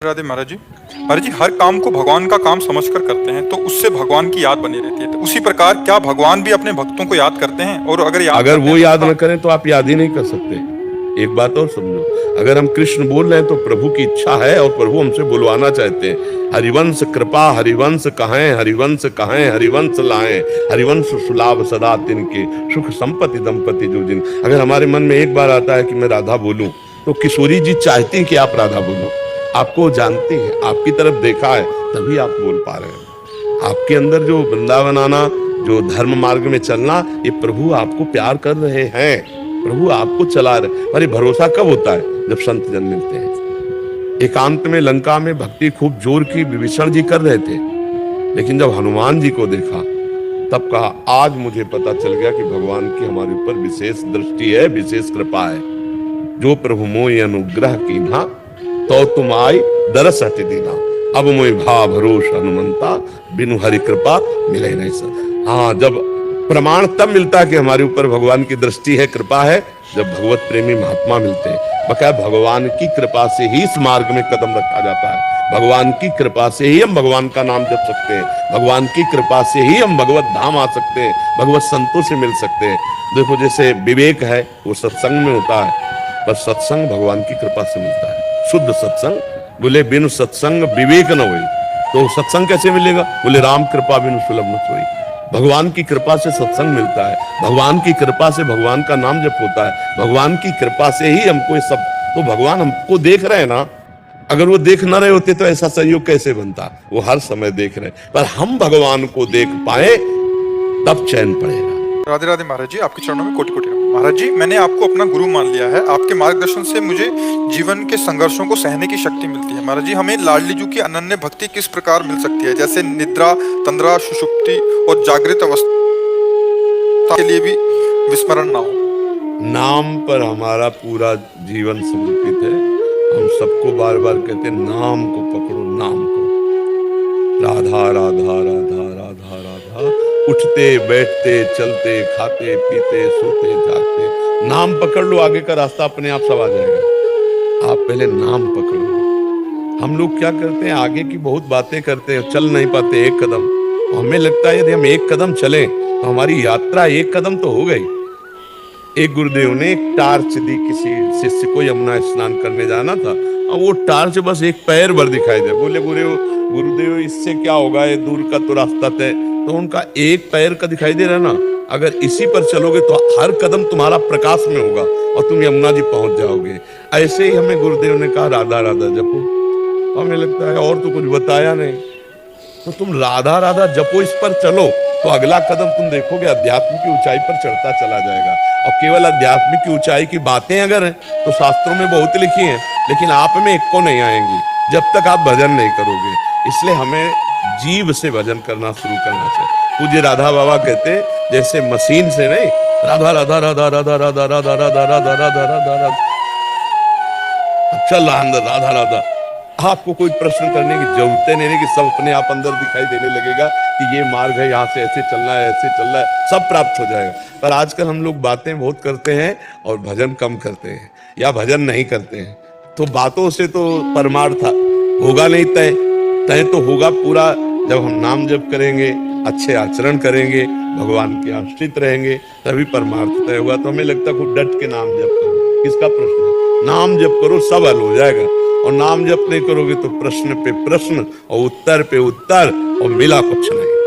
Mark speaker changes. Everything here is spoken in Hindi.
Speaker 1: राधे महाराज जी। महाराज जी, हर काम को भगवान का काम समझकर करते हैं तो उससे भगवान की याद बनी रहती है। तो उसी प्रकार क्या भगवान भी अपने भक्तों को याद करते हैं? और अगर याद
Speaker 2: अगर
Speaker 1: करते
Speaker 2: वो
Speaker 1: हैं
Speaker 2: याद
Speaker 1: तो
Speaker 2: न करें तो आप याद ही नहीं कर सकते। एक बात और समझो, अगर हम कृष्ण बोल रहे हैं तो प्रभु की इच्छा है और प्रभु हमसे बुलवाना चाहते हैं। हरिवंश कृपा हरिवंश कहें, हरिवंश कहें, हरिवंश लाएं, हरिवंश सुलाभ सदा तिनके, सुख संपत्ति दंपति जो जिन। अगर हमारे मन में एक बार आता है कि मैं राधा बोलूं, तो किशोरी जी चाहती हैं कि आप राधा बोलो। आपको जानती हैं, आपकी तरफ देखा है, तभी आप बोल पा रहे हैं। आपके अंदर जो वृंदावन आना, जो धर्म मार्ग में चलना, ये प्रभु आपको प्यार कर रहे हैं, प्रभु आपको चला रहे। अरे भरोसा कब होता है? जब संत जन मिलते हैं। एकांत में लंका में भक्ति खूब जोर की विभीषण जी कर रहे थे, लेकिन जब हनुमान जी को देखा तब कहा, आज मुझे पता चल गया कि भगवान की हमारे ऊपर विशेष दृष्टि है, विशेष कृपा है। जो प्रभु मोहि अनुग्रह कीन्हा, तो तुम आई दरस हटि दीना। अब मोहि भाव भरोस हनुमंता, बिनु हरि कृपा मिले नहीं सर। हाँ, जब प्रमाण तब मिलता है कि हमारे ऊपर भगवान की दृष्टि है, कृपा है, जब भगवत प्रेमी महात्मा मिलते हैं। बकाया भगवान की कृपा से ही इस मार्ग में कदम रखा जाता है। भगवान की कृपा से ही हम भगवान का नाम जप सकते हैं। भगवान की कृपा से ही हम भगवत धाम आ सकते हैं, भगवत संतों से मिल सकते हैं। देखो, जैसे विवेक है वो सत्संग में होता है, पर सत्संग भगवान की कृपा से मिलता है। शुद्ध सत्संग, बोले बिनु सत्संग विवेक न होई, तो सत्संग कैसे मिलेगा? बोले राम कृपा बिनु सुलभ न सोई। भगवान की कृपा से सत्संग मिलता है, भगवान की कृपा से भगवान का नाम जप होता है, भगवान की कृपा से ही हमको ये सब। तो भगवान हमको देख रहे हैं ना। अगर वो देख न रहे होते तो ऐसा संयोग कैसे बनता? वो हर समय देख रहे हैं, पर हम भगवान को देख पाए तब चैन पड़ेगा।
Speaker 1: राधे राधे महाराज जी, आपके चरणों में कोटि कोटि नमन। महाराज जी, मैंने आपको अपना गुरु मान लिया है। आपके मार्गदर्शन से मुझे जीवन के संघर्षों को सहने की शक्ति मिलती है। महाराज जी, हमें लाडली जी की अनन्य भक्ति किस प्रकार मिल सकती है? जैसे निद्रा, तंद्रा, सुषुप्ति और जागृत अवस्था के लिए भी विस्मरण ना हो।
Speaker 2: नाम पर हमारा पूरा जीवन समर्पित है। हम सबको बार बार कहते हैं, नाम को पकड़ो, नाम को। राधा राधा राधा राधा राधा, उठते बैठते चलते खाते पीते सोते जागते, नाम पकड़ लो, आगे का रास्ता अपने आप सब आ जाएगा। आप पहले नाम पकड़ो। हम लोग क्या करते हैं, आगे की बहुत बातें करते हैं, चल नहीं पाते एक कदम। हमें लगता है यदि हम एक कदम चले तो हमारी यात्रा एक कदम तो हो गई। एक गुरुदेव ने एक टार्च दी किसी शिष्य को, यमुना स्नान करने जाना था, और वो टार्च बस एक पैर भर दिखाई दे। बोले गुरुदेव इससे क्या होगा, ये दूर का तो रास्ता तय। तो उनका एक पैर का दिखाई दे रहा ना, अगर इसी पर चलोगे तो हर कदम तुम्हारा प्रकाश में होगा और तुम यमुना जी पहुंच जाओगे। ऐसे ही हमें गुरुदेव ने कहा, राधा राधा जपो। हमें लगता है और तो कुछ बताया नहीं, तो तुम राधा राधा जपो, इस पर चलो, तो अगला कदम तुम देखोगे अध्यात्म की ऊंचाई पर चढ़ता चला जाएगा। और केवल अध्यात्म की ऊंचाई की बातें अगर हैं तो शास्त्रों में बहुत लिखी हैं, लेकिन आप में एक को नहीं आएंगी जब तक आप भजन नहीं करोगे। इसलिए हमें जीव से भजन करना शुरू करना चाहिए। पूज्य राधा बाबा कहते, जैसे मशीन से नहीं, राधा राधा राधा राधा राधा राधा राधा राधा राधा राधा राधा, चल रहा अंदर राधा राधा। आपको कोई प्रश्न करने की जरूरत नहीं, कि सब अपने आप अंदर दिखाई देने लगेगा कि ये मार्ग है, यहाँ से ऐसे चलना है, ऐसे चलना है, सब प्राप्त हो जाएगा। पर आजकल हम लोग बातें बहुत करते हैं और भजन कम करते हैं, या भजन नहीं करते हैं। तो बातों से तो परमार्थ होगा नहीं, तय तय तो होगा पूरा जब हम नाम जप करेंगे, अच्छे आचरण करेंगे, भगवान के आश्रित रहेंगे, तभी परमार्थ तय होगा। तो हमें लगता है खूब डट के नाम जप करो, किसका प्रश्न है? नाम जप करो, सब हल हो जाएगा। और नाम जप नहीं करोगे तो प्रश्न पे प्रश्न और उत्तर पे उत्तर, और मिला कुछ नहीं।